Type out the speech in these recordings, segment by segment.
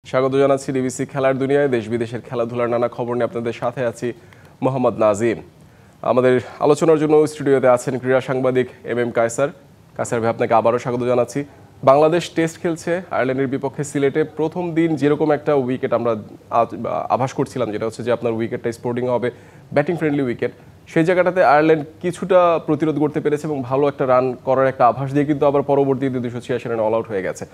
স্বাগত জানাচ্ছি ডিবিসি খেলার দুনিয়ায়। দেশ বিদেশের খেলাধুলার নানা খবর নিয়ে আপনাদের সাথে আছি মোহাম্মদ নাজিম। আমাদের আলোচনার জন্য স্টুডিওতে আছেন ক্রীড়া সাংবাদিক এম কায়সার। কায়সার ভাই, আপনাকে আবারও স্বাগত জানাচ্ছি। বাংলাদেশ টেস্ট খেলছে আয়ারল্যান্ডের বিপক্ষে সিলেটে। প্রথম দিন যেরকম একটা উইকেট আমরা আভাস করছিলাম, যেটা হচ্ছে যে আপনার উইকেটটা স্পোর্টিং হবে, ব্যাটিং ফ্রেন্ডলি উইকেট, সেই জায়গাটাতে আয়ারল্যান্ড কিছুটা প্রতিরোধ করতে পেরেছে এবং ভালো একটা রান করার একটা আভাস দিয়ে কিন্তু আবার পরবর্তীতে 286 রানে অল আউট হয়ে গেছে।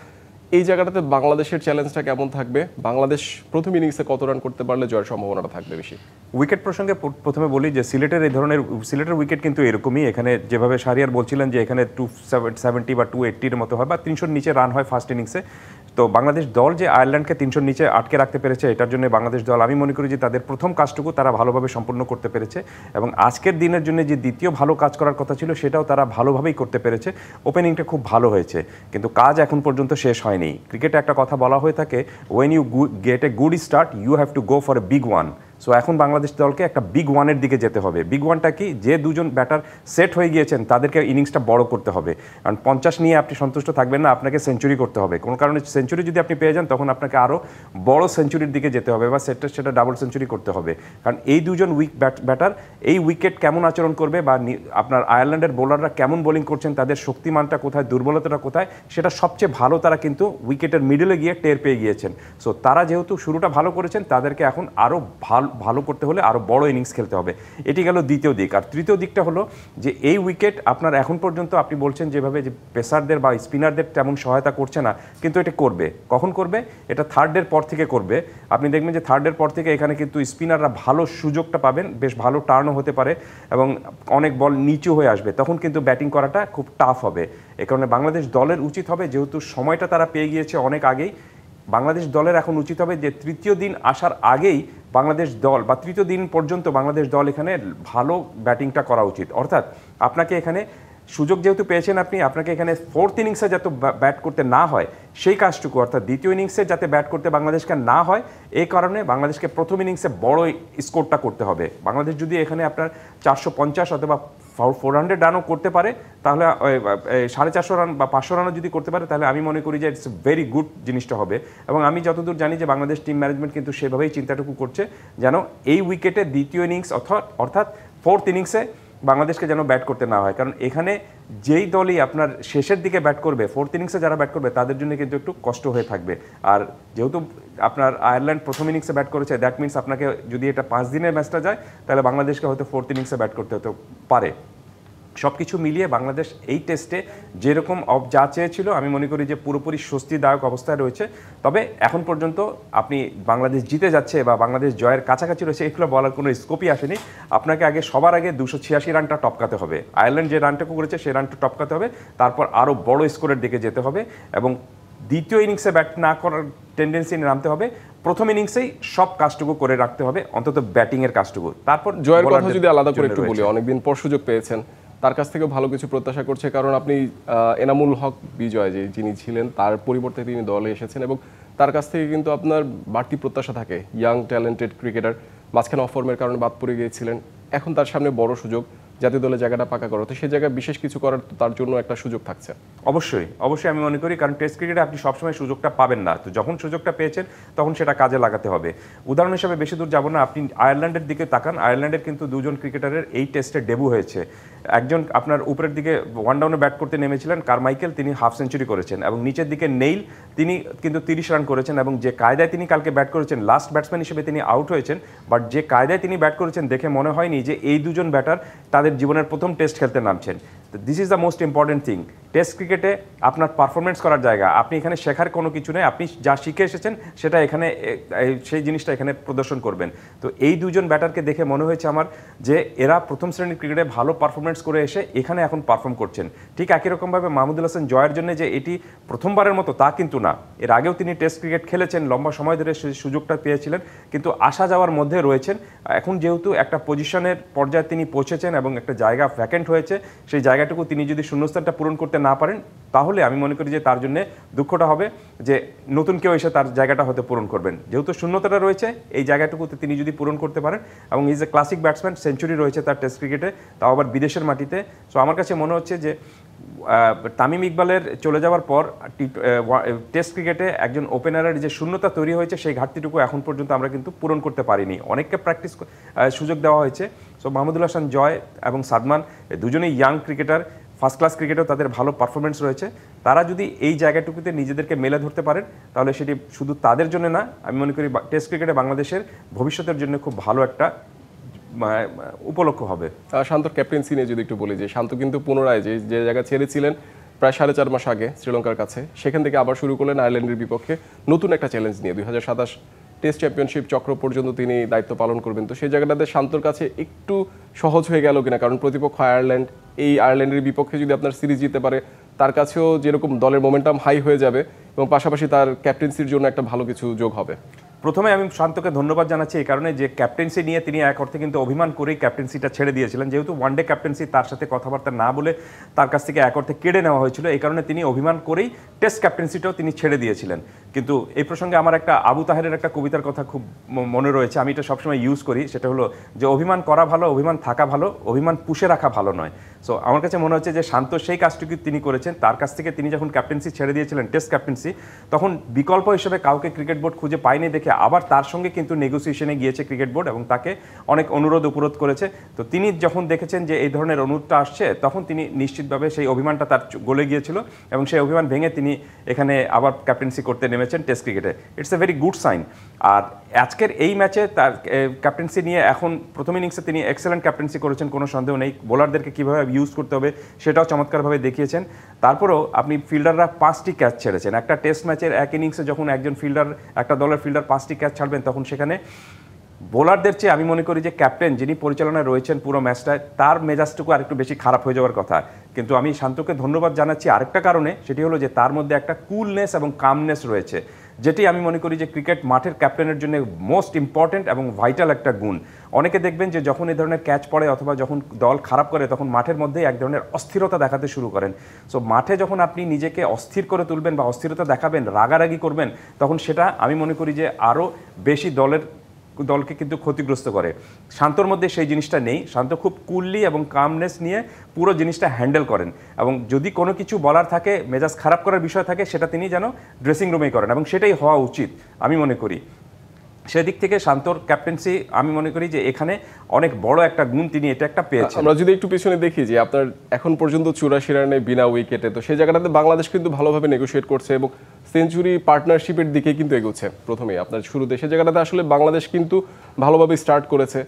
এই জায়গাটাতে বাংলাদেশের চ্যালেঞ্জটা কেমন থাকবে? বাংলাদেশ প্রথম ইনিংসে কত রান করতে পারলে জয়ের সম্ভাবনাটা থাকবে বেশি? উইকেট প্রসঙ্গে প্রথমে বলি যে সিলেটের উইকেট কিন্তু এরকমই। এখানে যেভাবে শাহরিয়ার বলছিলেন যে এখানে 270 বা 280-র মতো হয় বা 300-র নিচে রান হয় ফার্স্ট ইনিংসে। তো বাংলাদেশ দল যে আয়ারল্যান্ডকে 300-র নিচে আটকে রাখতে পেরেছে, এটার জন্য বাংলাদেশ দল, আমি মনে করি যে তাদের প্রথম কাজটুকু তারা ভালোভাবে সম্পূর্ণ করতে পেরেছে এবং আজকের দিনের জন্য যে দ্বিতীয় ভালো কাজ করার কথা ছিল সেটাও তারা ভালোভাবেই করতে পেরেছে। ওপেনিংটা খুব ভালো হয়েছে, কিন্তু কাজ এখন পর্যন্ত শেষ হয়নি। ক্রিকেটে একটা কথা বলা হয়ে থাকে, when you get a good start you have to go for a big one. So এখন বাংলাদেশ দলকে একটা বিগ ওয়ানের দিকে যেতে হবে। বিগ ওয়ানটা কি? যে দুজন ব্যাটার সেট হয়ে গিয়েছেন তাদেরকে ইনিংসটা বড় করতে হবে, কারণ 50 নিয়ে আপনি সন্তুষ্ট থাকবেন না, আপনাকে সেঞ্চুরি করতে হবে। কোনো কারণে সেঞ্চুরি যদি আপনি পেয়ে যান তখন আপনাকে আরও বড় সেঞ্চুরির দিকে যেতে হবে বা সেটা ডাবল সেঞ্চুরি করতে হবে। কারণ এই দুজন ব্যাটার এই উইকেট কেমন আচরণ করবে বা আপনার আয়ারল্যান্ডের বোলাররা কেমন বোলিং করছেন, তাদের শক্তিমানটা কোথায়, দুর্বলতাটা কোথায়, সেটা সবচেয়ে ভালো তারা কিন্তু উইকেটের মিডলে গিয়ে টের পেয়ে গিয়েছেন। সো তারা যেহেতু শুরুটা ভালো করেছেন, তাদেরকে এখন আরও ভালো করতে হলে আরও বড় ইনিংস খেলতে হবে। এটি গেল দ্বিতীয় দিক। আর তৃতীয় দিকটা হলো যে এই উইকেট আপনার এখন পর্যন্ত আপনি বলছেন যেভাবে যে পেসারদের বা স্পিনারদের তেমন সহায়তা করছে না, কিন্তু এটা করবে। কখন করবে? এটা থার্ডের পর থেকে করবে। আপনি দেখবেন যে থার্ডের পর থেকে এখানে কিন্তু স্পিনাররা ভালো সুযোগটা পাবেন, বেশ ভালো টার্নও হতে পারে এবং অনেক বল নিচু হয়ে আসবে, তখন কিন্তু ব্যাটিং করাটা খুব টাফ হবে। এ কারণে বাংলাদেশ দলের উচিত হবে, যেহেতু সময়টা তারা পেয়ে গিয়েছে অনেক আগেই, বাংলাদেশ দলের এখন উচিত হবে যে তৃতীয় দিন আসার আগেই বাংলাদেশ দল বা তৃতীয় দিন পর্যন্ত বাংলাদেশ দল এখানে ভালো ব্যাটিংটা করা উচিত। অর্থাৎ আপনাকে এখানে সুযোগ যেহেতু পেয়েছেন, আপনাকে এখানে ফোর্থ ইনিংসে যাতে ব্যাট করতে না হয় সেই কাজটুকু, অর্থাৎ দ্বিতীয় ইনিংসে যাতে ব্যাট করতে বাংলাদেশকে না হয়, এই কারণে বাংলাদেশকে প্রথম ইনিংসে বড় স্কোরটা করতে হবে। বাংলাদেশ যদি এখানে আপনার 450 অথবা 400 রানও করতে পারে, তাহলে 450 রান বা 500 রানও যদি করতে পারে, তাহলে আমি মনে করি যে ইটস ভেরি গুড জিনিসটা হবে। এবং আমি যতদূর জানি যে বাংলাদেশ টিম ম্যানেজমেন্ট কিন্তু সেভাবেই চিন্তাটুকু করছে, যেন এই উইকেটে দ্বিতীয় ইনিংস অর্থাৎ ফোর্থ ইনিংসে বাংলাদেশকে যেন ব্যাট করতে না হয়। কারণ এখানে যেই দলই আপনার শেষের দিকে ব্যাট করবে, ফোর্থ ইনিংসে যারা ব্যাট করবে তাদের জন্য কিন্তু একটু কষ্ট হয়ে থাকবে। আর যেহেতু আপনার আয়ারল্যান্ড প্রথম ইনিংসে ব্যাট করেছে, দ্যাট মিনস আপনাকে যদি এটা 5 দিনের ম্যাচটা যায়, তাহলে বাংলাদেশকে হয়তো ফোর্থ ইনিংসে ব্যাট করতে হতে পারে। সব কিছু মিলিয়ে বাংলাদেশ এই টেস্টে যেরকম যা চেয়েছিল, আমি মনে করি যে পুরোপুরি স্বস্তিদায়ক অবস্থায় রয়েছে। তবে এখন পর্যন্ত আপনি বাংলাদেশ জিতে যাচ্ছে বা বাংলাদেশ জয়ের কাছাকাছি রয়েছে এগুলো বলার কোনো স্কোপই আসেনি। আপনাকে সবার আগে 286 রানটা টপকাতে হবে। আয়ারল্যান্ড যে রানটুকু করেছে সেই রানটা টপকাতে হবে, তারপর আরও বড় স্কোরের দিকে যেতে হবে এবং দ্বিতীয় ইনিংসে ব্যাট না করার টেন্ডেন্সি নামতে হবে। প্রথম ইনিংসেই সব কাজটুকু করে রাখতে হবে, অন্তত ব্যাটিংয়ের কাজটুকু। তারপর জয়ের কথা যদি আলাদা করে একটু বলি, অনেকদিন পর সুযোগ পেয়েছেন, তার কাছ থেকেও ভালো কিছু প্রত্যাশা করছে। কারণ আপনি এনামুল হক বিজয় যিনি ছিলেন, তার পরিবর্তে তিনি দলে এসেছেন এবং তার কাছ থেকে কিন্তু আপনার বাড়তি প্রত্যাশা থাকে। ইয়াং ট্যালেন্টেড ক্রিকেটার, মাঝখানে অফর্মের কারণে বাদ পড়ে গিয়েছিলেন, এখন তার সামনে বড় সুযোগ জাতীয় দলে জায়গাটা পাকা করা, তো সেই জায়গায় বিশেষ কিছু করার তার জন্য একটা সুযোগ থাকছে। অবশ্যই আমি মনে করি, কারণ টেস্ট ক্রিকেটে আপনি সবসময় সুযোগটা পাবেন না, তো যখন সুযোগটা পেয়েছেন তখন সেটা কাজে লাগাতে হবে। উদাহরণ হিসেবে বেশি দূর যাব না, আপনি আয়ারল্যান্ডের দিকে তাকান। আয়ারল্যান্ডের কিন্তু দুজন ক্রিকেটারের এই টেস্টে ডেবু হয়েছে। একজন আপনার উপরের দিকে ওয়ান ডাউনে ব্যাট করতে নেমেছিলেন, কারমাইকেল, তিনি হাফ সেঞ্চুরি করেছেন, এবং নিচের দিকে নেইল, তিনি কিন্তু 30 রান করেছেন। এবং যে কায়দায় তিনি কালকে ব্যাট করেছেন, লাস্ট ব্যাটসম্যান হিসেবে তিনি আউট হয়েছেন, বাট যে কায়দায় তিনি ব্যাট করেছেন দেখে মনে হয়নি যে এই দুজন ব্যাটার তাদের জীবনের প্রথম টেস্ট খেলতে নামছেন। This is the most important thing. Test ক্রিকেটে আপনার পারফরমেন্স করার জায়গা, আপনি এখানে শেখার কোনো কিছু নেই, আপনি যা শিখে এসেছেন সেটা এখানে সেই জিনিসটা এখানে প্রদর্শন করবেন। তো এই দুজন ব্যাটারকে দেখে মনে হয়েছে আমার যে এরা প্রথম শ্রেণীর ক্রিকেটে ভালো পারফরমেন্স করে এসে এখানে এখন পারফর্ম করছেন। ঠিক একই রকমভাবে মাহমুদুল হাসান জয়ের জন্য যে এটি প্রথমবারের মতো তা কিন্তু না, এর আগেও তিনি টেস্ট ক্রিকেট খেলেছেন, লম্বা সময় ধরে সেই সুযোগটা পেয়েছিলেন, কিন্তু আসা যাওয়ার মধ্যে রয়েছেন। এখন যেহেতু একটা পজিশনের পর্যায়ে তিনি পৌঁছেছেন এবং একটা জায়গা ভ্যাকেন্ট হয়েছে, সেই জায়গাটুকু তিনি যদি শূন্যস্থানটা পূরণ করতে না পারেন, তাহলে আমি মনে করি যে তার জন্য দুঃখটা হবে যে নতুন কেউ এসে তার জায়গাটা হয়তো পূরণ করবেন। যেহেতু শূন্যতাটা রয়েছে, এই জায়গাটুকুতে তিনি যদি পূরণ করতে পারেন, এবং is a classic batsman, century রয়েছে তার টেস্ট ক্রিকেটে, তাও আবার বিদেশের মাটিতে। সো আমার কাছে মনে হচ্ছে যে তামিম ইকবালের চলে যাওয়ার পর টেস্ট ক্রিকেটে একজন ওপেনারের যে শূন্যতা তৈরি হয়েছে সেই ঘাটতিটুকু এখন পর্যন্ত আমরা কিন্তু পূরণ করতে পারিনি। অনেককে প্র্যাকটিস সুযোগ দেওয়া হয়েছে। সো মাহমুদুল হাসান জয় এবং সাদমান দুজনেই ইয়াং ক্রিকেটার, ফার্স্ট ক্লাস ক্রিকেটেও তাদের ভালো পারফরমেন্স রয়েছে। তারা যদি এই জায়গাটুকুতে নিজেদেরকে মেলে ধরতে পারেন তাহলে সেটি শুধু তাদের জন্য না, আমি মনে করি টেস্ট ক্রিকেটে বাংলাদেশের ভবিষ্যতের জন্য খুব ভালো একটা উপলক্ষ হবে। শান্তর ক্যাপ্টেন্সি নিয়ে যদি একটু বলি, যে শান্ত কিন্তু পুনরায় যে জায়গা ছেড়েছিলেন প্রায় 4.5 মাস আগে শ্রীলঙ্কার কাছে, সেখান থেকে আবার শুরু করলেন আয়ারল্যান্ডের বিপক্ষে নতুন একটা চ্যালেঞ্জ নিয়ে। 2027 টেস্ট চ্যাম্পিয়নশিপ চক্র পর্যন্ত তিনি দায়িত্ব পালন করবেন। তো সেই জায়গাটাতে শান্তর কাছে একটু সহজ হয়ে গেল কিনা, কারণ প্রতিপক্ষ আয়ারল্যান্ড, এই আয়ারল্যান্ডের বিপক্ষে যদি আপনার সিরিজ জিততে পারে তার কাছেও যেরকম দলের মোমেন্টাম হাই হয়ে যাবে এবং পাশাপাশি তার ক্যাপ্টেন্সির জন্য একটা ভালো কিছু যোগ হবে। প্রথমে আমি শান্তকে ধন্যবাদ জানাচ্ছি এই কারণে যে ক্যাপ্টেন্সি নিয়ে তিনি এক অর্থে কিন্তু অভিমান করেই ক্যাপ্টেন্সিটা ছেড়ে দিয়েছিলেন। যেহেতু ওয়ানডে ক্যাপ্টেন্সি তার সাথে কথাবার্তা না বলে তার কাছ থেকে এক অর্থে কেড়ে নেওয়া হয়েছিল, এই কারণে তিনি অভিমান করেই টেস্ট ক্যাপ্টেন্সিটাও তিনি ছেড়ে দিয়েছিলেন। কিন্তু এই প্রসঙ্গে আমার একটা আবু তাহেরের একটা কবিতার কথা খুব মনে রয়েছে, আমি এটা সবসময় ইউজ করি। সেটা হলো যে অভিমান করা ভালো, অভিমান থাকা ভালো, অভিমান পুষে রাখা ভালো নয়। সো আমার কাছে মনে হচ্ছে যে শান্ত সেই কাজটুকু তিনি করেছেন। তার কাছ থেকে তিনি যখন ক্যাপ্টেন্সি ছেড়ে দিয়েছিলেন টেস্ট ক্যাপ্টেন্সি, তখন বিকল্প হিসেবে কাউকে ক্রিকেট বোর্ড খুঁজে পায়নি দেখে আবার তার সঙ্গে কিন্তু নেগোসিয়েশনে গিয়েছে ক্রিকেট বোর্ড এবং তাকে অনেক অনুরোধ উপরোধ করেছে। তো তিনি যখন দেখেছেন যে এই ধরনের অনুরোধটা আসছে, তখন তিনি নিশ্চিতভাবে সেই অভিমানটা তার গলে গিয়েছিল এবং সেই অভিমান ভেঙে তিনি এখানে আবার ক্যাপ্টেন্সি করতে নেমেছেন টেস্ট ক্রিকেটে। It's a very good sign. আর আজকের এই ম্যাচে তার ক্যাপ্টেন্সি নিয়ে এখন প্রথম ইনিংসে তিনি এক্সেলেন্ট ক্যাপ্টেন্সি করেছেন, কোনো সন্দেহ নেই। বোলারদেরকে কীভাবে ইউজ করতে হবে সেটাও চমৎকারভাবে দেখিয়েছেন। তারপরেও আপনি ফিল্ডাররা 5টি ক্যাচ ছেড়েছেন। একটা টেস্ট ম্যাচের এক ইনিংসে যখন একজন ফিল্ডার, একটা দলের ফিল্ডার 5টি ক্যাচ ছাড়বেন, তখন সেখানে বোলারদের চেয়ে আমি মনে করি যে ক্যাপ্টেন যিনি পরিচালনায় রয়েছেন পুরো ম্যাচটায়, তার মেজাজটুকু আরেকটু বেশি খারাপ হয়ে যাওয়ার কথা। কিন্তু আমি শান্তকে ধন্যবাদ জানাচ্ছি আরেকটা কারণে, সেটি হলো যে তার মধ্যে একটা কুলনেস এবং কামনেস রয়েছে, যেটি আমি মনে করি যে ক্রিকেট মাঠের ক্যাপ্টেনের জন্য মোস্ট ইম্পর্টেন্ট এবং ভাইটাল একটা গুণ। অনেকে দেখবেন যে যখন এই ধরনের ক্যাচ পড়ে অথবা যখন দল খারাপ করে, তখন মাঠের মধ্যেই এক ধরনের অস্থিরতা দেখাতে শুরু করেন। সো মাঠে যখন আপনি নিজেকে অস্থির করে তুলবেন বা অস্থিরতা দেখাবেন, রাগারাগি করবেন, তখন সেটা আমি মনে করি যে আরও বেশি দলকে কিন্তু ক্ষতিগ্রস্ত করে। শান্তর মধ্যে সেই জিনিসটা নেই। শান্ত খুব কুললি এবং কামনেস নিয়ে পুরো জিনিসটা হ্যান্ডেল করেন এবং যদি কোনো কিছু বলার থাকে, মেজাজ খারাপ করার বিষয় থাকে, সেটা তিনি যেন ড্রেসিং রুমেই করেন এবং সেটাই হওয়া উচিত আমি মনে করি। সেদিক থেকে শান্তর ক্যাপ্টেন্সি আমি মনে করি যে এখানে অনেক বড় একটা গুণ তিনি এটা একটা পেয়েছেন। আমরা যদি একটু পিছনে দেখি যে আপনার এখন পর্যন্ত 84 রানে বিনা উইকেটে, তো সেই জায়গাটাতে বাংলাদেশ কিন্তু ভালোভাবে নেগোশিয়েট করছে এবং সেঞ্চুরি পার্টনারশিপের দিকে কিন্তু এগোচ্ছে। প্রথমেই আপনার শুরুতে সেই জায়গাটাতে আসলে বাংলাদেশ কিন্তু ভালোভাবে স্টার্ট করেছে।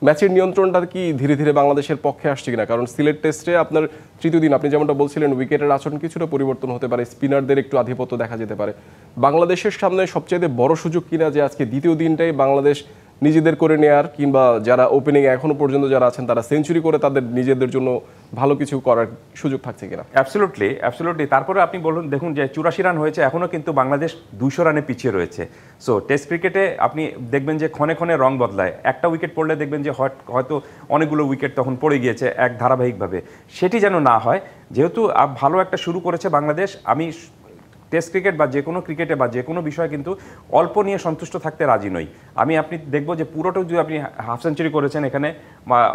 ম্যাচের নিয়ন্ত্রণটা কি ধীরে ধীরে বাংলাদেশের পক্ষে আসছে কিনা? কারণ সিলেট টেস্টে আপনার তৃতীয় দিন আপনি যেমনটা বলছিলেন, উইকেটের আচরণ কিছুটা পরিবর্তন হতে পারে, স্পিনারদের একটু আধিপত্য দেখা যেতে পারে। বাংলাদেশের সামনে সবচেয়ে বড় সুযোগ কিনা যে আজকে দ্বিতীয় দিনটাই বাংলাদেশ নিজেদের করে নেয়ার, কিংবা যারা ওপেনিং এখনো পর্যন্ত যারা আছেন তারা সেঞ্চুরি করে তাদের নিজেদের জন্য ভালো কিছু করার সুযোগ থাকছে কিনা? অ্যাবসলিউটলি। তারপরে আপনি বলুন, দেখুন যে 84 রান হয়েছে, এখনও কিন্তু বাংলাদেশ 200 রানে পিছিয়ে রয়েছে। সো টেস্ট ক্রিকেটে আপনি দেখবেন যে ক্ষণে ক্ষণে রং বদলায়। একটা উইকেট পড়লে দেখবেন যে হয়তো অনেকগুলো উইকেট তখন পড়ে গিয়েছে এক ধারাবাহিকভাবে। সেটি যেন না হয়। যেহেতু ভালো একটা শুরু করেছে বাংলাদেশ, আমি টেস্ট ক্রিকেট বা যে কোনো ক্রিকেটে বা যে কোনো বিষয়ে কিন্তু অল্প নিয়ে সন্তুষ্ট থাকতে রাজি নই। আপনি দেখবো যে পুরোটা যদি আপনি হাফ সেঞ্চুরি করেছেন, এখানে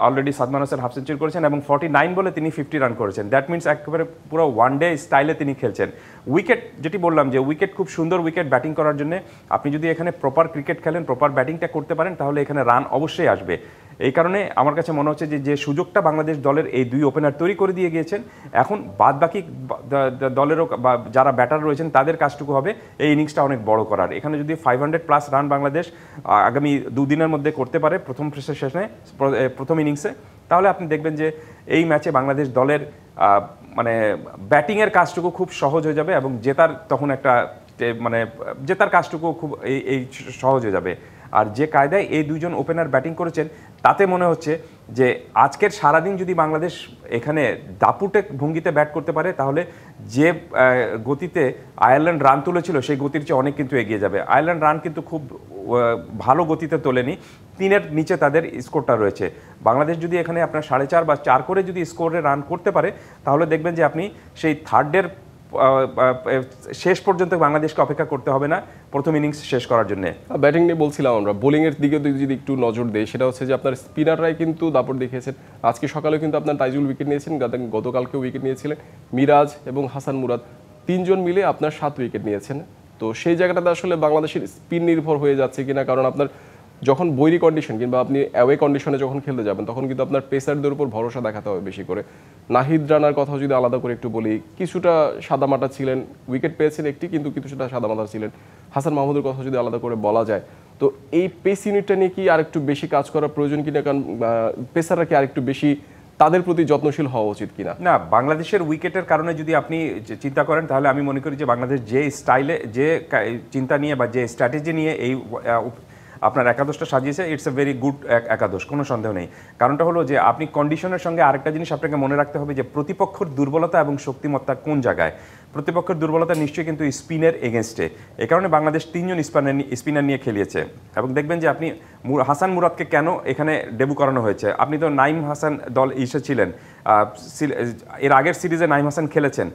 already Sadman Hasan half century করেছেন এবং 49 বলে তিনি 50 রান করেছেন। দ্যাট মিনস একেবারে পুরো ওয়ান ডে স্টাইলে তিনি খেলছেন। উইকেট যেটি বললাম যে উইকেট খুব সুন্দর উইকেট ব্যাটিং করার জন্য। আপনি যদি এখানে প্রপার ক্রিকেট খেলেন, প্রপার ব্যাটিংটা করতে পারেন, তাহলে এখানে রান অবশ্যই আসবে। এই কারণে আমার কাছে মনে হচ্ছে যে সুযোগটা বাংলাদেশ দলের এই দুই ওপেনার তৈরি করে দিয়ে গিয়েছেন, এখন বাদ বাকি দলেরও বা যারা ব্যাটার রয়েছেন তাদের কাজটুকু হবে এই ইনিংসটা অনেক বড় করার। এখানে যদি 500+ রান বাংলাদেশ আগামী দুদিনের মধ্যে করতে পারে প্রথম ইনিংসে, তাহলে আপনি দেখবেন যে এই ম্যাচে বাংলাদেশ দলের মানে ব্যাটিংয়ের কাজটুকু খুব সহজ হয়ে যাবে এবং জেতার তখন একটা জেতার কাজটুকু খুব এই সহজ হয়ে যাবে। আর যে কায়দায় এই দুইজন ওপেনার ব্যাটিং করেছেন, তাতে মনে হচ্ছে যে আজকের সারাদিন যদি বাংলাদেশ এখানে দাপুটে ভঙ্গিতে ব্যাট করতে পারে, তাহলে যে গতিতে আয়ারল্যান্ড রান তুলেছিল সেই গতির চেয়ে অনেক কিন্তু এগিয়ে যাবে। আয়ারল্যান্ড রান কিন্তু খুব ভালো গতিতে তোলেনি, 3-এর নিচে তাদের স্কোরটা রয়েছে। বাংলাদেশ যদি এখানে আপনার 4.5 বা 4 করে যদি স্কোরে রান করতে পারে, তাহলে দেখবেন যে আপনি সেই থার্ডের শেষ পর্যন্ত বাংলাদেশকে অপেক্ষা করতে হবে না প্রথম ইনিংস শেষ করার জন্য। ব্যাটিং নিয়ে বলছিলাম আমরা, বোলিংয়ের দিকে যদি একটু নজর দেই, সেটা হচ্ছে যে আপনার স্পিনাররাই কিন্তু দাপট দেখিয়েছেন। আজকে সকালেও কিন্তু আপনার তাইজুল উইকেট নিয়েছেন, গতকালকেও উইকেট নিয়েছিলেন। মিরাজ এবং হাসান মুরাদ তিনজন মিলে আপনার 7 উইকেট নিয়েছেন। তো সেই জায়গাটাতে আসলে বাংলাদেশের স্পিন নির্ভর হয়ে যাচ্ছে কিনা, কারণ আপনার যখন বৈরী কন্ডিশন কিংবা আপনি অ্যাওয়ে কন্ডিশনে যখন খেলতে যাবেন তখন কিন্তু আপনার পেসারদের উপর ভরসা দেখাতে হবে বেশি করে। নাহিদ রানার কথা যদি আলাদা করে একটু বলি, কিছুটা সাদামাটা ছিলেন, উইকেট পেয়েছেন একটি, কিন্তু কিছুটা সাদামাটা ছিলেন। হাসান মাহমুদের কথা যদি আলাদা করে বলা যায়, তো এই পেস ইউনিটটা নিয়ে কি আরেকটু বেশি কাজ করার প্রয়োজন কিনা, কারণ পেসাররা কি আরেকটু বেশি তাদের প্রতি যত্নশীল হওয়া উচিত কিনা? না, বাংলাদেশের উইকেটের কারণে যদি আপনি চিন্তা করেন তাহলে আমি মনে করি যে বাংলাদেশ যে স্টাইলে, যে চিন্তা নিয়ে বা যে স্ট্র্যাটেজি নিয়ে এই আপনার একাদশটা সাজিয়েছে, ইটস এ ভেরি গুড একাদশ, কোনো সন্দেহ নেই। কারণটা হলো যে আপনি কন্ডিশনের সঙ্গে আরেকটা জিনিস আপনাকে মনে রাখতে হবে যে প্রতিপক্ষের দুর্বলতা এবং শক্তিমত্তা কোন জায়গায়। প্রতিপক্ষের দুর্বলতা নিশ্চয়ই কিন্তু স্পিনের এগেনস্টে, এ কারণে বাংলাদেশ 3 জন স্পিনার নিয়ে খেলিয়েছে। এবং দেখবেন যে আপনি হাসান মুরাদকে কেন এখানে ডেবু করানো হয়েছে, আপনি তো নাইম হাসান দল ছিলেন, এর আগের সিরিজে নাইম হাসান খেলেছেন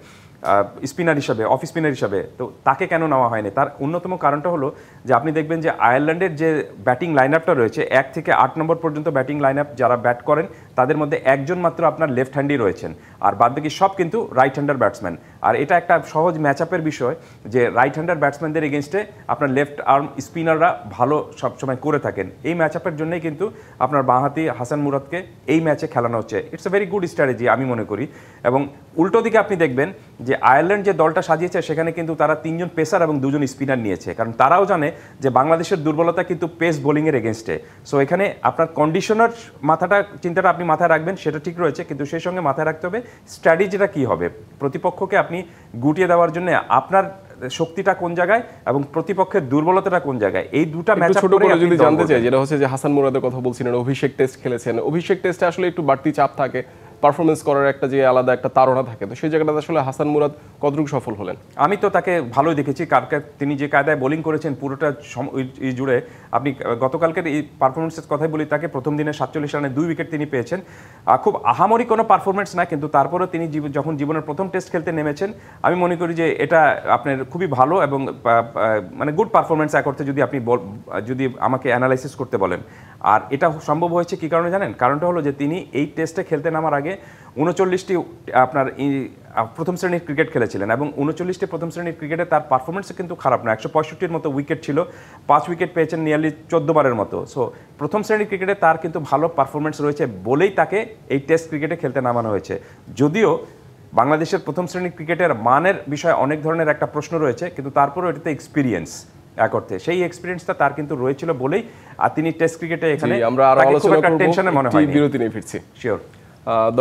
স্পিনার হিসাবে, অফ স্পিনার হিসাবে, তো তাকে কেন নেওয়া হয়নি? তার অন্যতম কারণটা হলো যে আপনি দেখবেন যে আয়ারল্যান্ডের যে ব্যাটিং লাইন আপটা রয়েছে 1 থেকে 8 নম্বর পর্যন্ত ব্যাটিং লাইন আপ যারা ব্যাট করেন তাদের মধ্যে একজন মাত্র আপনার লেফট হ্যান্ডি রয়েছেন, আর বাদবাকি সব কিন্তু রাইট হ্যান্ডার ব্যাটসম্যান। আর এটা একটা সহজ ম্যাচ আপের বিষয় যে রাইট হ্যান্ডার ব্যাটসম্যানদের এগেনস্টে আপনার লেফট আর্ম স্পিনাররা ভালো সবসময় করে থাকেন। এই ম্যাচ আপের জন্যই কিন্তু আপনার বাঁহাতি হাসান মুরাদকে এই ম্যাচে খেলানো হচ্ছে। It's a very good strategy আমি মনে করি। এবং উল্টো দিকে আপনি দেখবেন যে আয়ারল্যান্ড যে দলটা সাজিয়েছে সেখানে কিন্তু তারা 3 জন পেসার এবং 2 জন স্পিনার নিয়েছে, কারণ তারাও জানে যে বাংলাদেশের দুর্বলতা কিন্তু পেস বোলিংয়ের এগেনস্টে। সো এখানে আপনার কন্ডিশনার চিন্তাটা আপনি মাথায় রাখবেন, সেটা ঠিক রয়েছে, কিন্তু সেই সঙ্গে মাথায় রাখতে হবে স্ট্র্যাটেজিটা কী হবে। প্রতিপক্ষকে আপনি গুটিয়ে দেওয়ার জন্য আপনার শক্তিটা কোন জায়গায় এবং প্রতিপক্ষের দুর্বলতাটা কোন জায়গায়, এই দুটো ম্যাচ ছোট করে যদি জানতে চাই, যেটা হচ্ছে যে হাসান মুরাদের কথা বলছিলেন, অভিষেক টেস্ট খেলেছেন, অভিষেক টেস্টে আসলে একটু বাড়তি চাপ থাকে, পারফরমেন্স করার একটা যে আলাদা একটা তাড়না থাকে, তো সেই জায়গাটাতে আসলে হাসান মুরাদ কতটুকু সফল হলেন? আমি তো তাকে ভালোই দেখেছি, তিনি যে কায়দায় বোলিং করেছেন পুরোটা জুড়ে। আপনি গতকালকের এই পারফরমেন্সের কথাই বলি, তাকে প্রথম দিনে 47 রানে 2 উইকেট তিনি পেয়েছেন। খুব আহামরি কোনো পারফরমেন্স না, কিন্তু তারপরেও তিনি যখন জীবনের প্রথম টেস্ট খেলতে নেমেছেন, আমি মনে করি যে এটা আপনার খুবই ভালো এবং মানে গুড পারফরমেন্স এক অর্থে যদি আমাকে অ্যানালাইসিস করতে বলেন। আর এটা সম্ভব হয়েছে কী কারণে জানেন? কারণটা হলো যে তিনি এই টেস্টে খেলতে নামার আগে 39টি আপনার প্রথম শ্রেণীর ক্রিকেট খেলেছিলেন, এবং 39টি প্রথম শ্রেণীর ক্রিকেটে তার পারফরমেন্স কিন্তু খারাপ না। 165-র মতো উইকেট ছিল, 5 উইকেট পেয়েছেন নিয়ারলি 14 বারের মতো। সো প্রথম শ্রেণীর ক্রিকেটে তার কিন্তু ভালো পারফরমেন্স রয়েছে বলেই তাকে এই টেস্ট ক্রিকেটে খেলতে নামানো হয়েছে। যদিও বাংলাদেশের প্রথম শ্রেণীর ক্রিকেটের মানের বিষয়ে অনেক ধরনের একটা প্রশ্ন রয়েছে, কিন্তু তারপরেও এটাতে এক্সপিরিয়েন্স এক অর্থে, সেই এক্সপিরিয়েন্সটা তার কিন্তু রয়েছিল বলেই আর তিনি টেস্ট ক্রিকেটে এখানে আমরা আরো আলোচনা করব, টেনশনে মনে হয় বিরতি নিয়ে ফিরছি। শিওর।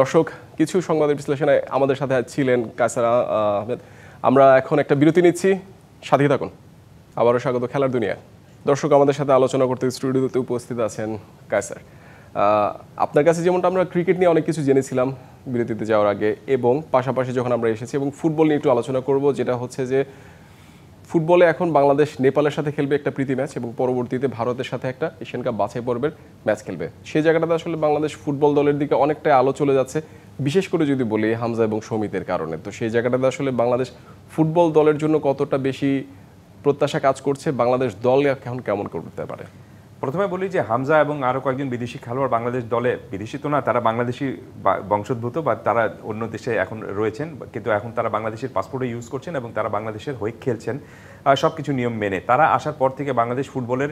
দর্শক, কিছু সংবাদের বিশ্লেষণে আমাদের সাথে ছিলেন কায়সার আহমেদ। আমরা এখন একটা বিরতি নিচ্ছি, সাথে থাকুন। আবারও স্বাগত খেলার দুনিয়া। দর্শক, আমাদের সাথে আলোচনা করতে স্টুডিওতে উপস্থিত আছেন কায়সার। আপনার কাছে যেমনটা আমরা ক্রিকেট নিয়ে অনেক কিছু জেনেছিলাম বিরতিতে যাওয়ার আগে, এবং পাশাপাশি যখন আমরা এসেছি এবং ফুটবল নিয়ে একটু আলোচনা করব, যেটা হচ্ছে যে ফুটবলে এখন বাংলাদেশ নেপালের সাথে খেলবে একটা প্রীতি ম্যাচ, এবং পরবর্তীতে ভারতের সাথে একটা এশিয়ান কাপ বাছাই পর্বের ম্যাচ খেলবে। সেই জায়গাটাতে আসলে বাংলাদেশ ফুটবল দলের দিকে অনেকটাই আলো চলে যাচ্ছে, বিশেষ করে যদি বলি হামজা এবং সমিতের কারণে। তো সেই জায়গাটাতে আসলে বাংলাদেশ ফুটবল দলের জন্য কতটা বেশি প্রত্যাশা কাজ করছে, বাংলাদেশ দল এখন কেমন করতে পারে? প্রথমে বলি যে হামজা এবং আরও কয়েকজন বিদেশি খেলোয়াড় বাংলাদেশ দলে, বিদেশি তো না, তারা বাংলাদেশি বংশোদ্ভূত বা তারা অন্য দেশে এখন রয়েছেন, কিন্তু এখন তারা বাংলাদেশের পাসপোর্টে ইউজ করছেন এবং তারা বাংলাদেশের হয়ে খেলছেন সব কিছু নিয়ম মেনে। তারা আসার পর থেকে বাংলাদেশ ফুটবলের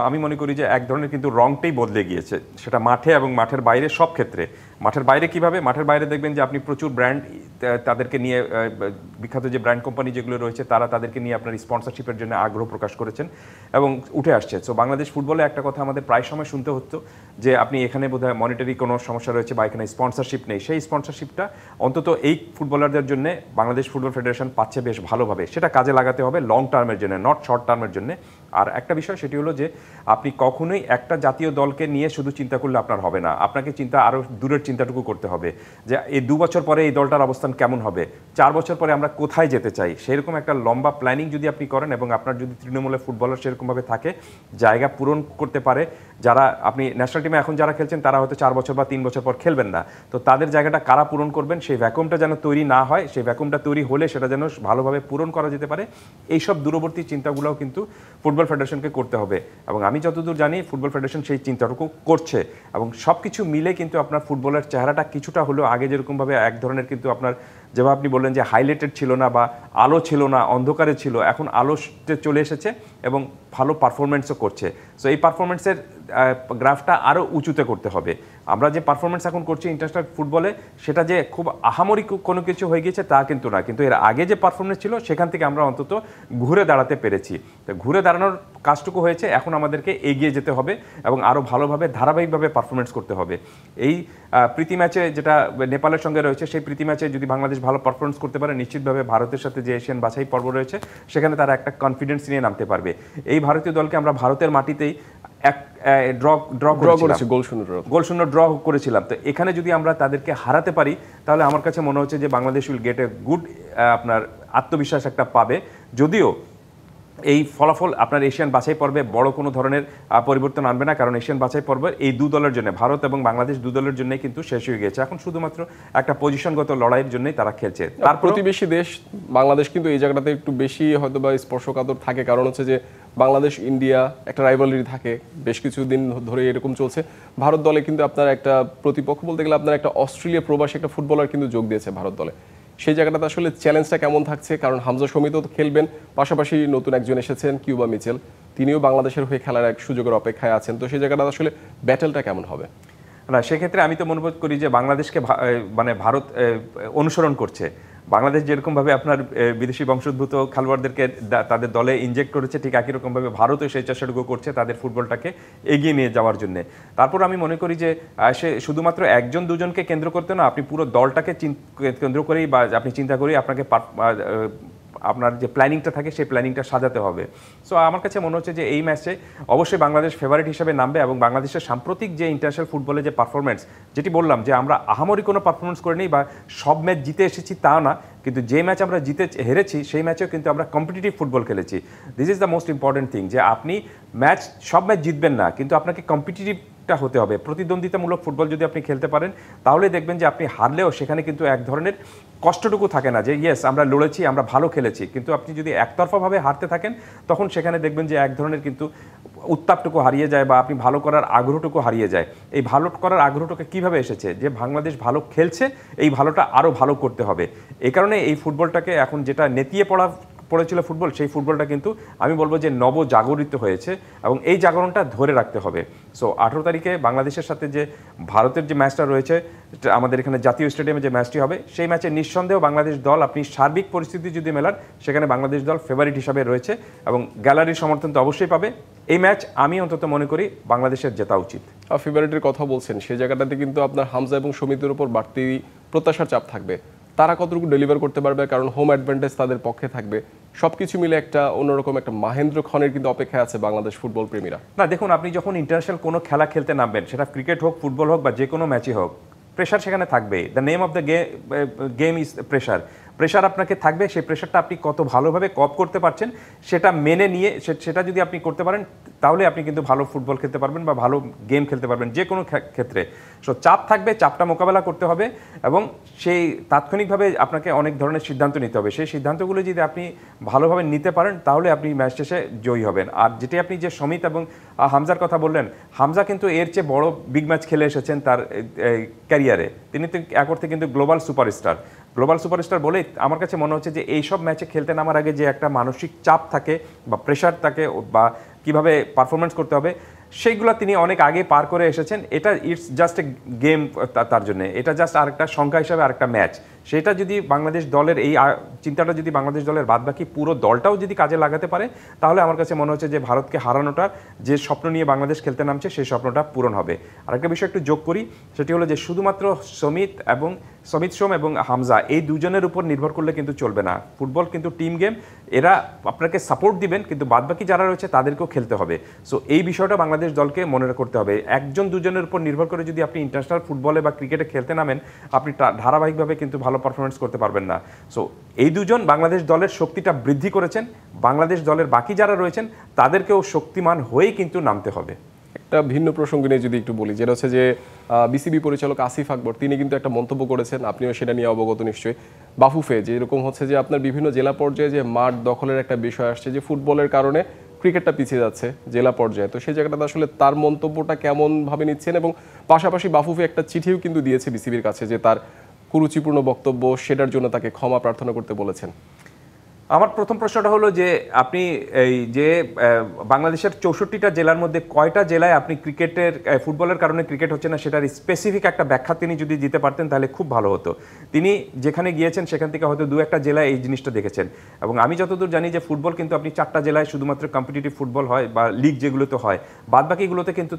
আমি মনে করি যে এক ধরনের কিন্তু রংটাই বদলে গিয়েছে, সেটা মাঠে এবং মাঠের বাইরে সব ক্ষেত্রে। মাঠের বাইরে কিভাবে? মাঠের বাইরে দেখবেন যে আপনি প্রচুর ব্র্যান্ড তাদেরকে নিয়ে, বিখ্যাত যে ব্র্যান্ড কোম্পানি যেগুলো রয়েছে তারা তাদেরকে নিয়ে আপনার স্পন্সরশিপের জন্য আগ্রহ প্রকাশ করেছেন এবং উঠে আসছে। সো বাংলাদেশ ফুটবলে একটা কথা আমাদের প্রায় সময় শুনতে হতো যে আপনি এখানে বোধহয় মনিটারি কোনো সমস্যা রয়েছে বা এখানে স্পন্সরশিপ নেই। সেই স্পন্সরশিপটা অন্তত এই ফুটবলারদের জন্য বাংলাদেশ ফুটবল ফেডারেশন পাচ্ছে বেশ ভালোভাবে। সেটা কাজে লাগাতে হবে লং টার্মের জন্য, নট শর্ট টার্মের জন্য। আর একটা বিষয় সেটি হলো যে আপনি কখনোই একটা জাতীয় দলকে নিয়ে শুধু চিন্তা করলে আপনার হবে না, আপনাকে চিন্তা আরও দূরের চিন্তাটুকু করতে হবে যে এই 2 বছর পরে এই দলটার অবস্থান কেমন হবে, 4 বছর পরে আমরা কোথায় যেতে চাই, সেরকম একটা লম্বা প্ল্যানিং যদি আপনি করেন এবং আপনার যদি তৃণমূলের ফুটবলার সেরকমভাবে থাকে জায়গা পূরণ করতে পারে, যারা আপনি ন্যাশনাল টিমে এখন যারা খেলছেন তারা হয়তো 4 বছর বা 3 বছর পর খেলবেন না, তো তাদের জায়গাটা কারা পূরণ করবেন, সেই ভ্যাকুমটা যেন তৈরি না হয়, সেই ভ্যাকুমটা তৈরি হলে সেটা যেন ভালোভাবে পূরণ করা যেতে পারে, এইসব দূরবর্তী চিন্তাগুলোও কিন্তু ফুটবল ফেডারেশনকে করতে হবে। এবং আমি যতদূর জানি ফুটবল ফেডারেশন সেই চিন্তাটুকু করছে এবং সব কিছু মিলে কিন্তু আপনার ফুটবলের চেহারাটা কিছুটা হলেও আগে যেরকমভাবে এক ধরনের কিন্তু আপনার যেভাবে আপনি বললেন যে হাইলাইটেড ছিল না বা আলো ছিল না, অন্ধকারে ছিল, এখন আলো চলে এসেছে এবং ভালো পারফরমেন্সও করছে। সো এই পারফরমেন্সের গ্রাফটা আরও উঁচুতে করতে হবে। আমরা যে পারফরমেন্স এখন করছি ইন্টারন্যাশনাল ফুটবলে সেটা যে খুব আহামরি কোনো কিছু হয়ে গিয়েছে তা কিন্তু না, কিন্তু এর আগে যে পারফরমেন্স ছিল সেখান থেকে আমরা অন্তত ঘুরে দাঁড়াতে পেরেছি। তো ঘুরে দাঁড়ানোর কাজটুকু হয়েছে, এখন আমাদেরকে এগিয়ে যেতে হবে এবং আরও ভালোভাবে ধারাবাহিকভাবে পারফরমেন্স করতে হবে। এই প্রীতি ম্যাচে যেটা নেপালের সঙ্গে রয়েছে, সেই প্রীতি ম্যাচে যদি বাংলাদেশ ভালো পারফরমেন্স করতে পারে নিশ্চিতভাবে ভারতের সাথে যে এশিয়ান বাছাই পর্ব রয়েছে সেখানে তারা একটা কনফিডেন্স নিয়ে নামতে পারবে। এই ভারতীয় দলকে আমরা ভারতের মাটিতেই গোল শূন্য ড্র করেছিলাম, তো এখানে যদি আমরা তাদেরকে হারাতে পারি তাহলে আমার কাছে মনে হচ্ছে যে Bangladesh will get a good আপনার আত্মবিশ্বাস একটা পাবে। যদিও এই ফলাফল আপনার এশিয়ান বাছাই পর্বে বড় কোনো ধরনের পরিবর্তন আনবে না, কারণ এশিয়ান বাছাই পর্বের এই 2 দলের জন্য ভারত এবং বাংলাদেশ 2 দলের জন্যই কিন্তু শেষ হয়ে গেছে, এখন শুধুমাত্র একটা পজিশনগত লড়াইয়ের জন্যই তারা খেলছে। তার প্রতিবেশী দেশ বাংলাদেশ কিন্তু এই জায়গাটাতে একটু বেশি হয়তো বা স্পর্শকাতর থাকে, কারণ হচ্ছে যে বাংলাদেশ ইন্ডিয়া একটা রাইভালরি থাকে, বেশ কিছুদিন ধরে এরকম চলছে। ভারত দলে কিন্তু আপনার একটা প্রতিপক্ষ বলতে গেলে আপনার একটা অস্ট্রেলিয়া প্রবাসী একটা ফুটবলার কিন্তু যোগ দিয়েছে ভারত দলে। সেই জায়গাটাতে আসলে চ্যালেঞ্জটা কেমন থাকছে, কারণ হামজা শমীতও খেলবেন, পাশাপাশি নতুন একজন এসেছেন কিউবা মিচেল, তিনিও বাংলাদেশের হয়ে খেলার এক সুযোগের অপেক্ষায় আছেন, তো সেই জায়গাটা আসলে ব্যাটেলটা কেমন হবে? না, সেক্ষেত্রে আমি তো মনে করি যে বাংলাদেশকে মানে ভারত অনুসরণ করছে। বাংলাদেশ যেরকমভাবে আপনার বিদেশি বংশোদ্ভূত খেলোয়াড়দেরকে তাদের দলে ইনজেক্ট করেছে, ঠিক একই রকমভাবে ভারতও সেই চেষ্টাটুকু করছে তাদের ফুটবলটাকে এগিয়ে নিয়ে যাওয়ার জন্য। তারপর আমি মনে করি যে সে শুধুমাত্র একজন দুজনকে কেন্দ্র করতে না, আপনি পুরো দলটাকে কেন্দ্র করেই বা আপনি চিন্তা করেই আপনাকে আপনার যে প্ল্যানিংটা থাকে সেই প্ল্যানিংটা সাজাতে হবে। সো আমার কাছে মনে হচ্ছে যে এই ম্যাচে অবশ্যই বাংলাদেশ ফেভারিট হিসেবে নামবে এবং বাংলাদেশের সাম্প্রতিক যে ইন্টারন্যাশনাল ফুটবলে যে পারফরমেন্স, যেটি বললাম যে আমরা আহামরি কোনো পারফরমেন্স করে নিই বা সব ম্যাচ জিতে এসেছি তা না, কিন্তু যে ম্যাচ আমরা হেরেছি সেই ম্যাচেও কিন্তু আমরা কম্পিটিটিভ ফুটবল খেলেছি। This is the most important thing, যে আপনি সব ম্যাচ জিতবেন না, কিন্তু আপনাকে কম্পিটিটিভ হতে হবে। প্রতিদ্বন্দ্বিতামূলক ফুটবল যদি আপনি খেলতে পারেন তাহলে দেখবেন যে আপনি হারলেও সেখানে কিন্তু এক ধরনের কষ্টটুকু থাকে না, যে ইয়েস আমরা লড়েছি, আমরা ভালো খেলেছি। কিন্তু আপনি যদি একতরফাভাবে হারতে থাকেন তখন সেখানে দেখবেন যে এক ধরনের কিন্তু উত্তাপটুকু হারিয়ে যায় বা আপনি ভালো করার আগ্রহটুকু হারিয়ে যায়। এই ভালো করার আগ্রহটুকু কিভাবে এসেছে, যে বাংলাদেশ ভালো খেলছে, এই ভালোটা আরও ভালো করতে হবে। এই কারণে এই ফুটবলটাকে এখন যেটা নেতিয়ে পড়েছিল ফুটবল, সেই ফুটবলটা কিন্তু আমি বলবো যে নবজাগরিত হয়েছে এবং এই জাগরণটা ধরে রাখতে হবে। সো 18 তারিখে বাংলাদেশের সাথে যে ভারতের যে ম্যাচটা রয়েছে আমাদের এখানে জাতীয় স্টেডিয়ামে যে ম্যাচটি হবে, সেই ম্যাচে নিঃসন্দেহ বাংলাদেশ দল, আপনি সার্বিক পরিস্থিতি যদি মেলান সেখানে বাংলাদেশ দল ফেভারিট হিসাবে রয়েছে এবং গ্যালারির সমর্থন তো অবশ্যই পাবে। এই ম্যাচ আমি অন্তত মনে করি বাংলাদেশের জেতা উচিত। ফেভারিটের কথা বলছেন, সেই জায়গাটাতে কিন্তু আপনার হামজা এবং সমিতির উপর বাড়তি প্রত্যাশার চাপ থাকবে, তারা কতটুকু ডেলিভার করতে পারবে, কারণ হোম অ্যাডভান্টেজ তাদের পক্ষে থাকবে। সবকিছু মিলে একটা অন্যরকম একটা মাহেন্দ্র খনের কিন্তু অপেক্ষায় আছে বাংলাদেশ ফুটবল প্রেমীরা। না দেখুন, আপনি যখন ইন্টারন্যাশনাল কোনো খেলা খেলতে নামবেন, সেটা ক্রিকেট হোক, ফুটবল হোক বা যে কোনো ম্যাচই হোক, প্রেশার সেখানে থাকবে। The name of the game is pressure. Pressure আপনাকে থাকবে, সেই প্রেশারটা আপনি কত ভালোভাবে কপ করতে পারছেন সেটা মেনে নিয়ে সেটা যদি আপনি করতে পারেন তাহলে আপনি কিন্তু ভালো ফুটবল খেলতে পারবেন বা ভালো গেম খেলতে পারবেন যে কোনো ক্ষেত্রে। সো চাপ থাকবে, চাপটা মোকাবেলা করতে হবে এবং সেই তাৎক্ষণিকভাবে আপনাকে অনেক ধরনের সিদ্ধান্ত নিতে হবে। সেই সিদ্ধান্তগুলো যদি আপনি ভালোভাবে নিতে পারেন তাহলে আপনি ম্যাচ শেষে জয়ী হবেন। আর যেটি আপনি যে সমিত এবং হামজার কথা বললেন, হামজা কিন্তু এর চেয়ে বড় বিগ ম্যাচ খেলে এসেছেন তার ক্যারিয়ারে। তিনি তো এক অর্থে কিন্তু গ্লোবাল সুপারস্টার বলে আমার কাছে মনে হচ্ছে যে এইসব ম্যাচে খেলতে নামার আগে যে একটা মানসিক চাপ থাকে বা প্রেশার থাকে বা কিভাবে পারফরমেন্স করতে হবে সেইগুলো তিনি অনেক আগে পার করে এসেছেন। এটা ইটস জাস্ট এ গেম তার জন্য, এটা জাস্ট আরেকটা সংখ্যা হিসাবে আরেকটা ম্যাচ, সেটা যদি বাংলাদেশ দলের এই চিন্তাটা যদি বাংলাদেশ দলের বাদবাকি পুরো দলটাও যদি কাজে লাগাতে পারে, তাহলে আমার কাছে মনে হচ্ছে যে ভারতকে হারানোটা যে স্বপ্ন নিয়ে বাংলাদেশ খেলতে নামছে সেই স্বপ্নটা পূরণ হবে। আরেকটা বিষয় একটু যোগ করি, সেটি হলো যে শুধুমাত্র সমিত সোম এবং হামজা এই দুজনের উপর নির্ভর করলে কিন্তু চলবে না। ফুটবল কিন্তু টিম গেম, এরা আপনাকে সাপোর্ট দিবেন, কিন্তু বাদবাকি যারা রয়েছে তাদেরকেও খেলতে হবে। সো এই বিষয়টা বাংলাদেশ দলকে মনে করতে হবে। একজন দুজনের উপর নির্ভর করে যদি আপনি ইন্টারন্যাশনাল ফুটবলে বা ক্রিকেটে খেলতে নামেন, আপনি ধারাবাহিকভাবে কিন্তু ভালো পারফরমেন্স করতে পারবেন না। সো এই দুজন বাংলাদেশ দলের শক্তিটা বৃদ্ধি করেছেন, বাংলাদেশ দলের বাকি যারা রয়েছেন তাদেরকেও শক্তিমান হয়েই কিন্তু নামতে হবে। একটা ভিন্ন প্রসঙ্গ নিয়ে যদি একটু বলি, যেটা হচ্ছে যে বিসিবি পরিচালক আসিফ আকবর তিনি কিন্তু একটা মন্তব্য করেছেন, আপনিও সেটা নিয়ে অবগত নিশ্চয়ই। বাফুফে যে এরকম হচ্ছে যে আপনার বিভিন্ন জেলা পর্যায়ে যে মাঠ দখলের একটা বিষয় আসছে, যে ফুটবলের কারণে ক্রিকেটটা পিছিয়ে যাচ্ছে জেলা পর্যায়ে, তো সেই জায়গাটাতে আসলে তার মন্তব্যটা কেমন ভাবে নিচ্ছেন? এবং পাশাপাশি বাফুফে একটা চিঠিও কিন্তু দিয়েছে বিসিবির কাছে যে তার কুরুচিপূর্ণ বক্তব্য, সেটার জন্য তাকে ক্ষমা প্রার্থনা করতে বলেছেন। আমার প্রথম প্রশ্নটা হলো যে আপনি এই যে বাংলাদেশের 64টা জেলার মধ্যে কয়টা জেলায় আপনি ফুটবলের কারণে ক্রিকেট হচ্ছে না সেটার স্পেসিফিক একটা ব্যাখ্যা তিনি যদি দিতে পারতেন তাহলে খুব ভালো হতো। তিনি যেখানে গিয়েছেন সেখান থেকে হয়তো 2-1টা জেলায় এই জিনিসটা দেখেছেন, এবং আমি যতদূর জানি যে ফুটবল কিন্তু আপনি 4টা জেলায় শুধুমাত্র কম্পিটিটিভ ফুটবল হয় বা লিগ যেগুলোতে হয়, বাদবাকিগুলোতে কিন্তু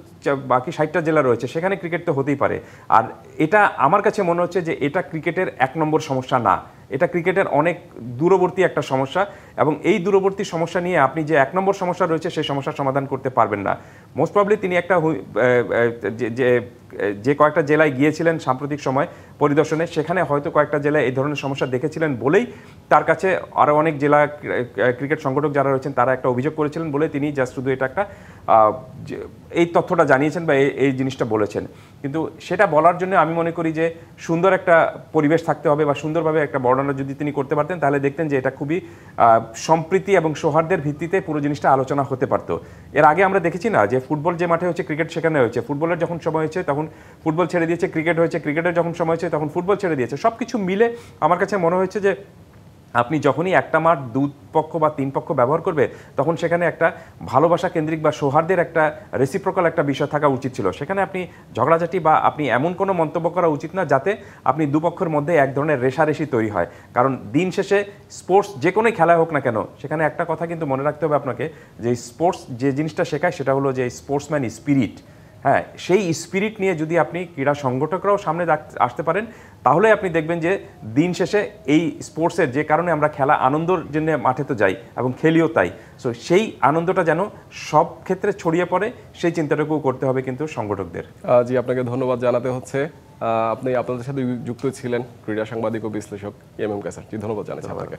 বাকি 60টা জেলা রয়েছে, সেখানে ক্রিকেট তো হতেই পারে। আর এটা আমার কাছে মনে হচ্ছে যে এটা ক্রিকেটের 1 নম্বর সমস্যা না, এটা ক্রিকেটের অনেক দূরবর্তী একটা সমস্যা, এবং এই দূরবর্তী সমস্যা নিয়ে আপনি যে 1 নম্বর সমস্যা রয়েছে সেই সমস্যার সমাধান করতে পারবেন না। মোস্ট প্রবলি তিনি একটা যে কয়েকটা জেলায় গিয়েছিলেন সাম্প্রতিক সময় পরিদর্শনে, সেখানে হয়তো কয়েকটা জেলায় এই ধরনের সমস্যা দেখেছিলেন বলেই তার কাছে আরও অনেক জেলা ক্রিকেট সংগঠক যারা রয়েছেন তারা একটা অভিযোগ করেছিলেন বলে তিনি জাস্ট শুধু এটা একটা এই তথ্যটা জানিয়েছেন বা এই জিনিসটা বলেছেন। কিন্তু সেটা বলার জন্য আমি মনে করি যে সুন্দর একটা পরিবেশ থাকতে হবে বা সুন্দরভাবে একটা বর্ণনা যদি তিনি করতে পারতেন তাহলে দেখতেন যে এটা খুবই সম্প্রীতি এবং সৌহার্দ্যের ভিত্তিতে পুরো জিনিসটা আলোচনা হতে পারতো। এর আগে আমরা দেখেছি না যে ফুটবল যে মাঠে হচ্ছে ক্রিকেট সেখানে হয়েছে, ফুটবলের যখন সময় হয়েছে তখন ফুটবল ছেড়ে দিয়েছে, ক্রিকেট হয়েছে, ক্রিকেটের যখন সময় হয়েছে তখন ফুটবল ছেড়ে দিয়েছে। সব কিছু মিলে আমার কাছে মনে হয়েছে যে আপনি যখনই একটা মাঠ 2 পক্ষ বা 3 পক্ষ ব্যবহার করবে তখন সেখানে একটা ভালোবাসা কেন্দ্রিক বা সৌহার্দ্যের একটা রেসিপ্রোকাল একটা বিষয় থাকা উচিত ছিল। সেখানে আপনি ঝগড়াঝাটি বা আপনি এমন কোনো মন্তব্য করা উচিত না যাতে আপনি দুপক্ষের মধ্যে এক ধরনের রেষারেষি তৈরি হয়। কারণ দিন শেষে স্পোর্টস যে কোনো খেলায় হোক না কেন, সেখানে একটা কথা কিন্তু মনে রাখতে হবে আপনাকে, যে স্পোর্টস যে জিনিসটা শেখায় সেটা হলো যে স্পোর্টসম্যান স্পিরিট। হ্যাঁ, সেই স্পিরিট নিয়ে যদি আপনি ক্রীড়া সংগঠকরাও সামনে আসতে পারেন তাহলে আপনি দেখবেন যে দিন শেষে এই স্পোর্টসের যে কারণে আমরা খেলা আনন্দর জন্য মাঠে তো যাই এবং খেলিও তাই, সো সেই আনন্দটা যেন সব ক্ষেত্রে ছড়িয়ে পড়ে সেই চিন্তাটুকু করতে হবে কিন্তু সংগঠকদের। জি, আপনাকে ধন্যবাদ জানাতে হচ্ছে। আপনি আপনাদের সাথে যুক্ত ছিলেন ক্রীড়া সাংবাদিক ও বিশ্লেষক এম এম কায়সার। জি, ধন্যবাদ জানাচ্ছি আপনাকে।